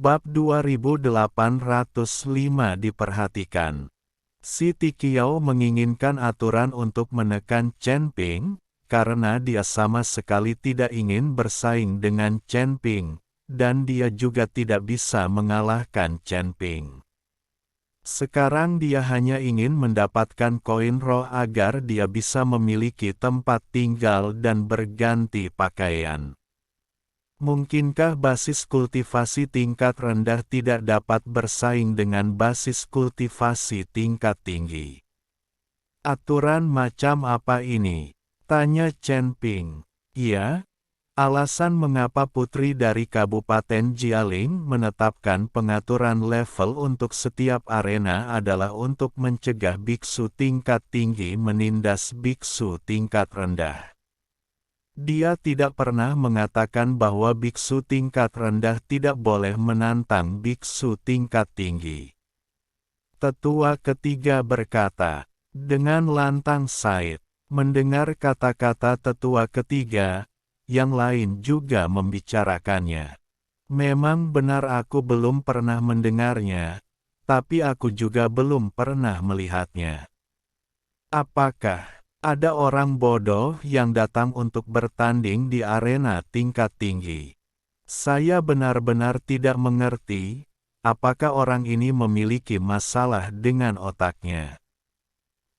Bab 2805 diperhatikan. Siti Qiao menginginkan aturan untuk menekan Chen Ping, karena dia sama sekali tidak ingin bersaing dengan Chen Ping, dan dia juga tidak bisa mengalahkan Chen Ping. Sekarang dia hanya ingin mendapatkan koin roh agar dia bisa memiliki tempat tinggal dan berganti pakaian. Mungkinkah basis kultivasi tingkat rendah tidak dapat bersaing dengan basis kultivasi tingkat tinggi? Aturan macam apa ini? Tanya Chen Ping. Ya, alasan mengapa putri dari Kabupaten Jialing menetapkan pengaturan level untuk setiap arena adalah untuk mencegah biksu tingkat tinggi menindas biksu tingkat rendah. Dia tidak pernah mengatakan bahwa biksu tingkat rendah tidak boleh menantang biksu tingkat tinggi. Tetua ketiga berkata, dengan lantang Said. Mendengar kata-kata tetua ketiga, yang lain juga membicarakannya. Memang benar aku belum pernah mendengarnya, tapi aku juga belum pernah melihatnya. Apakah ada orang bodoh yang datang untuk bertanding di arena tingkat tinggi? Saya benar-benar tidak mengerti, apakah orang ini memiliki masalah dengan otaknya.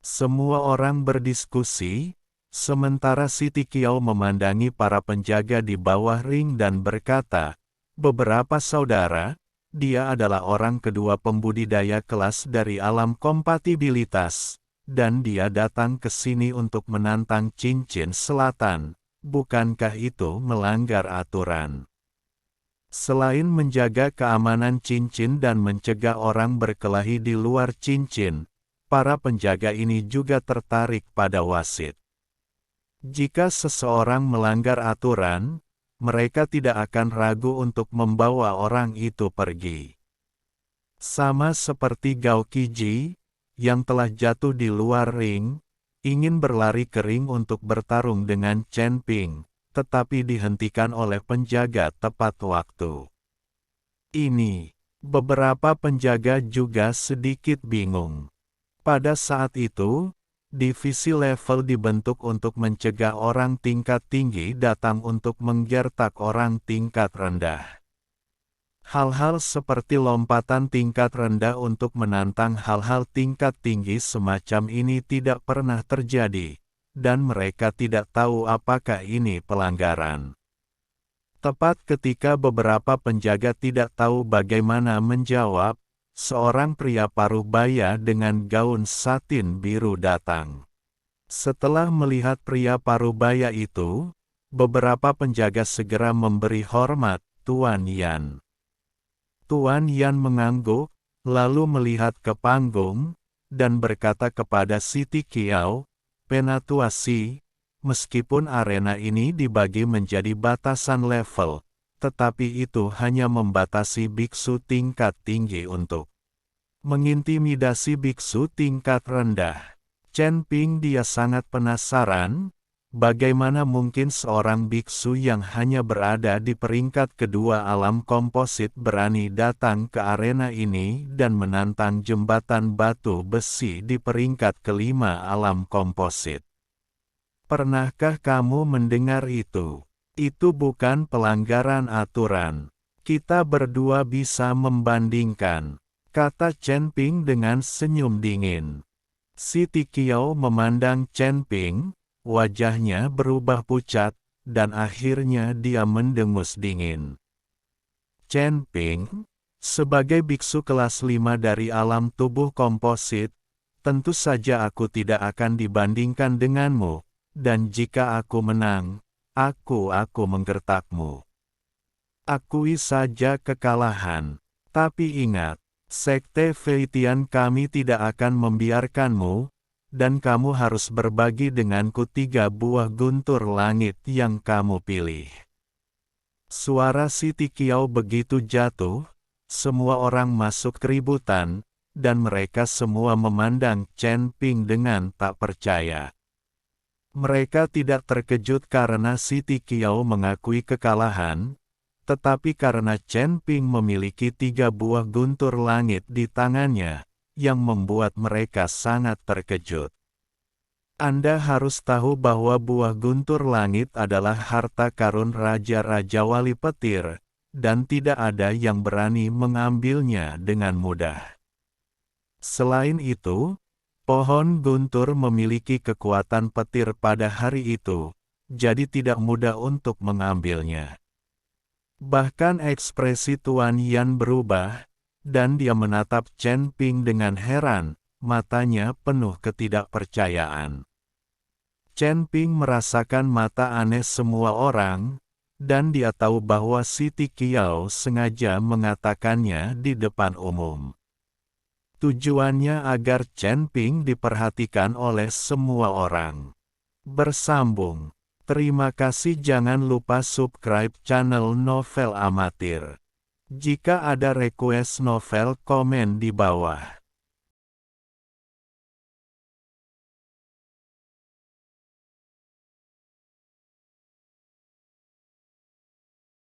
Semua orang berdiskusi, sementara Siti Qiao memandangi para penjaga di bawah ring dan berkata, beberapa saudara, dia adalah orang kedua pembudidaya kelas dari alam kompatibilitas, dan dia datang ke sini untuk menantang Cincin Selatan. Bukankah itu melanggar aturan? Selain menjaga keamanan cincin dan mencegah orang berkelahi di luar cincin, para penjaga ini juga tertarik pada wasit. Jika seseorang melanggar aturan, mereka tidak akan ragu untuk membawa orang itu pergi. Sama seperti Gao Qiji, yang telah jatuh di luar ring, ingin berlari ke ring untuk bertarung dengan Chen Ping, tetapi dihentikan oleh penjaga tepat waktu. Ini, beberapa penjaga juga sedikit bingung. Pada saat itu, divisi level dibentuk untuk mencegah orang tingkat tinggi datang untuk menggertak orang tingkat rendah. Hal-hal seperti lompatan tingkat rendah untuk menantang hal-hal tingkat tinggi semacam ini tidak pernah terjadi, dan mereka tidak tahu apakah ini pelanggaran. Tepat ketika beberapa penjaga tidak tahu bagaimana menjawab, seorang pria paruh baya dengan gaun satin biru datang. Setelah melihat pria paruh baya itu, beberapa penjaga segera memberi hormat, Tuan Yan. Tuan Yan mengangguk, lalu melihat ke panggung, dan berkata kepada Siti Qiao, Penatua Si, meskipun arena ini dibagi menjadi batasan level, tetapi itu hanya membatasi biksu tingkat tinggi untuk mengintimidasi biksu tingkat rendah. Chen Ping dia sangat penasaran, bagaimana mungkin seorang biksu yang hanya berada di peringkat kedua alam komposit berani datang ke arena ini dan menantang jembatan batu besi di peringkat kelima alam komposit. Pernahkah kamu mendengar itu? Itu bukan pelanggaran aturan. Kita berdua bisa membandingkan, kata Chen Ping dengan senyum dingin. Siti Qiao memandang Chen Ping, wajahnya berubah pucat, dan akhirnya dia mendengus dingin. Chen Ping, sebagai biksu kelas 5 dari alam tubuh komposit, tentu saja aku tidak akan dibandingkan denganmu, dan jika aku menang, aku menggertakmu. Akui saja kekalahan, tapi ingat, Sekte Feitian kami tidak akan membiarkanmu, dan kamu harus berbagi denganku 3 buah guntur langit yang kamu pilih. Suara Siti Qiao begitu jatuh, semua orang masuk keributan, dan mereka semua memandang Chen Ping dengan tak percaya. Mereka tidak terkejut karena Siti Qiao mengakui kekalahan, Tetapi karena Chen Ping memiliki 3 buah guntur langit di tangannya, yang membuat mereka sangat terkejut. Anda harus tahu bahwa buah guntur langit adalah harta karun Raja-Raja Wali Petir, dan tidak ada yang berani mengambilnya dengan mudah. Selain itu, pohon guntur memiliki kekuatan petir pada hari itu, jadi tidak mudah untuk mengambilnya. Bahkan ekspresi Tuan Yan berubah, dan dia menatap Chen Ping dengan heran, matanya penuh ketidakpercayaan. Chen Ping merasakan mata aneh semua orang, dan dia tahu bahwa Siti Qiao sengaja mengatakannya di depan umum. Tujuannya agar Chen Ping diperhatikan oleh semua orang. Bersambung. Terima kasih, jangan lupa subscribe channel Novel Amatir. Jika ada request novel, komen di bawah.